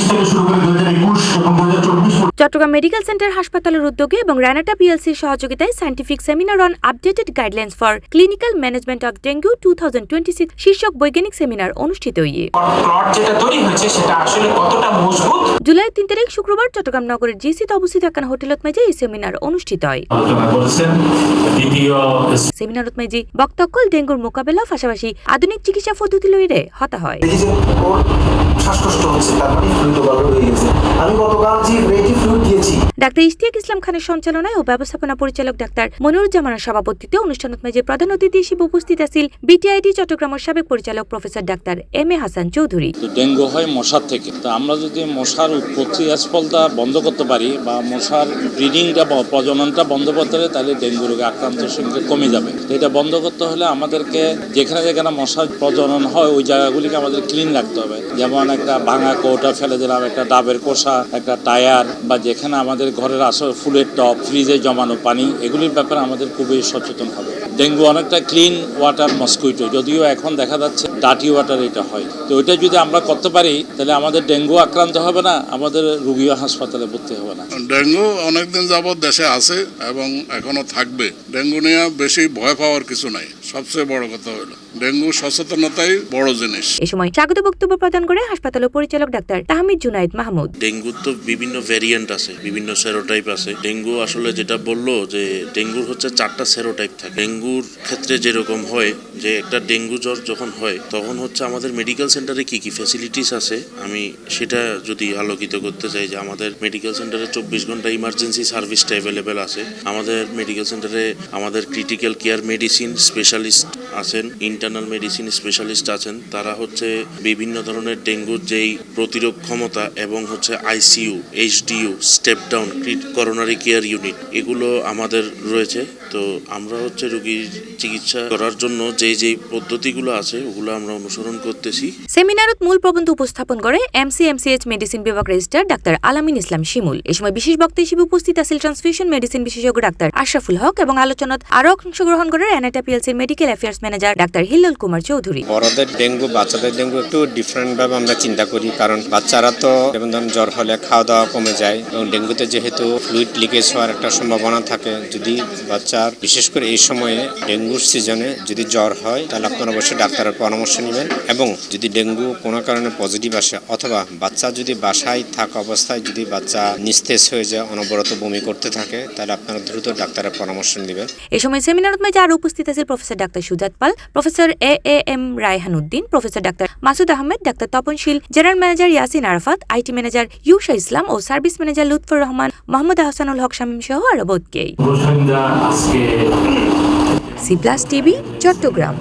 থেকে শুরু করে 2021 এবং 2024 চট্টগ্রাম মেডিকেল সেন্টার হাসপাতালের উদ্যোগে এবং রানাটা পিএলসির সহযোগিতায় scientific seminar on updated guidelines for clinical management of dengue 2026 শীর্ষক বৈজ্ঞানিক সেমিনার অনুষ্ঠিত হয়েছে। প্লট যেটা তৈরি হয়েছে সেটা আসলে কতটা মজবুত। জুলাই 3 তারিখ শুক্রবার চট্টগ্রাম নগরের জিসিতে অবস্থিত একখানা হোটেলত মেজে এই সেমিনার অনুষ্ঠিত হয়। সেমিনারত মেজি বক্তব্য ডেঙ্গুর মোকাবেলা পাশাপাশি আধুনিক চিকিৎসা পদ্ধতি লইরে হতা হয়। শ্বাসকষ্ট হচ্ছে, তার মানে ফ্লুইড ওভারলোড হয়ে গেছে। আমি গতকাল যে রেডি ফ্লুইড দিয়েছি। ডাক্তার ইশতিয়াক ইসলাম খানের সঞ্চালনায় ও ব্যবস্থাপনা পরিচালক ডাক্তার মনিরুজ্জামানের সভাপতিত্বে অনুষ্ঠানত মেজে প্রধান অতিথি হিসেবে উপস্থিত আছেন বিটিআইডি চট্টগ্রামের সাবেক পরিচালক professor doctor M A Hasan Chowdhury. Dengue হয় মশার থেকে, তো আমরা যদি মশার উৎপত্তি স্থলটা বন্ধ করতে পারি বা মশার ব্রিডিংটা প্রজননটা বন্ধ করতে পারি, তাহলে ডেঙ্গু রোগে আক্রান্তের সংখ্যা কমে যাবে। তো এটা বন্ধ করতে হলে আমাদেরকে যেখানে যেখানে মশার প্রজনন হয় ওই জায়গাগুলিকে আমাদের ক্লিন রাখতে হবে। যেমন একটা ভাঙা কৌটা ফেলে দিলাম, একটা ডাবের কোষা, একটা টায়ার, বা যেখানে আমাদের ঘরের আসলে ফুলের টপ, ফ্রিজে জমানো পানি, এগুলির ব্যাপারে আমাদের খুবই সচেতন হবে। ডেঙ্গু অনেকটা ক্লিন ওয়াটার মস্কুইটো, যদিও এখন দেখা যাচ্ছে ডার্টি ওয়াটার এটা হয়। তো ওইটা যদি আমরা করতে পারি তাহলে আমাদের ডেঙ্গু আক্রান্ত হবে না, আমাদের রোগীও হাসপাতালে ভর্তি হবে না। ডেঙ্গু অনেকদিন যাবৎ দেশে আছে এবং এখনো থাকবে। ডেঙ্গু নিয়ে বেশি ভয় পাওয়ার কিছু নাই। সবচেয়ে বড় কথা হলো ডেঙ্গু সচেতনতাই বড় জিনিস। এই সময় স্বাগত বক্তব্য প্রদান করে হাসপাতালের পরিচালক ডাক্তার তাহমিদ জুনায়েদ মাহমুদ। ডেঙ্গুর তো বিভিন্ন ভ্যারিয়েন্ট আছে, বিভিন্ন সেরোটাইপ আছে। ডেঙ্গু আসলে যেটা বললো যে ডেঙ্গুর হচ্ছে 4টা সেরোটাইপ থাকে। ডেঙ্গুর ক্ষেত্রে যেরকম হয় যে একটা ডেঙ্গু জ্বর যখন হয় তখন হচ্ছে আমাদের মেডিকেল সেন্টারে কি কি ফ্যাসিলিটিস আছে আমি সেটা যদি আলোকিত করতে চাই, যে আমাদের মেডিকেল সেন্টারে 24 ঘন্টা ইমার্জেন্সি সার্ভিসটা অ্যাভেলেবেল আছে। আমাদের মেডিকেল সেন্টারে আমাদের ক্রিটিক্যাল কেয়ার মেডিসিন স্পেশালিস্ট আছেন, ইন্টারনাল মেডিসিন স্পেশালিস্ট আছেন। তারা হচ্ছে বিভিন্ন ধরনের ডেঙ্গুর যেই প্রতিরোধ ক্ষমতা এবং হচ্ছে ICU, HDU, step down, coronary care unit, এগুলো আমাদের রয়েছে। তো আমরা হচ্ছে রোগীর চিকিৎসা করার জন্য যে পদ্ধতিগুলো আছে ওগুলো আমরা অনুসরণ করতেছি। সেমিনারত মূল প্রবন্ধ উপস্থাপন করে এমসিএমসিএইচ মেডিসিন বিভাগ রেজিস্ট্রার ডাক্তার আলামিন ইসলাম শিমুল। এই সময় বিশেষ বক্তা হিসেবে উপস্থিত আছেন ট্রান্সফিউশন মেডিসিন বিশেষজ্ঞ ডাক্তার আশরাফুল হক এবং আলোচনাত আরও অংশগ্রহণ করে রানাটা পিএলসির medical affairs manager doctor Hillol Kumar Chowdhury. বড়দের ডেঙ্গু, বাচ্চাদের ডেঙ্গু একটু ডিফারেন্ট ভাবে আমরা চিন্তা করি, কারণ বাচ্চারা তো যেমন ধরুন জ্বর হলে খাওয়া দাওয়া কমে যায় এবং ডেঙ্গুতে যেহেতু ফ্লুইড লিকেজ হওয়ার একটা সম্ভাবনা থাকে, যদি বাচ্চার বিশেষ করে এই সময়ে ডেঙ্গুর সিজনে যদি জ্বর হয় তাহলে আপনারা অবশ্যই ডাক্তারের পরামর্শ নেবেন। এবং যদি ডেঙ্গু কোনো কারণে পজিটিভ আসে অথবা বাচ্চা যদি বাসায় থাকা অবস্থায় যদি বাচ্চা নিস্তেজ হয়ে যায়, অনবরত বমি করতে থাকে, তাহলে আপনারা দ্রুত ডাক্তারের পরামর্শ নেবেন। এই সময় সেমিনারত মেজে আরও উপস্থিত আছেন professor doctor Sujat Pal, professor AM Raihan Uddin, professor doctor Masud Ahmed, doctor Tapan Shil, general manager Yasin Arafat, IT manager Yusha Islam ও সার্ভিস ম্যানেজার লুৎফর রহমান, মোহাম্মদ আহসানুল হক শামীম সহ আরো বোধকেই। C plus TV, Chittagong.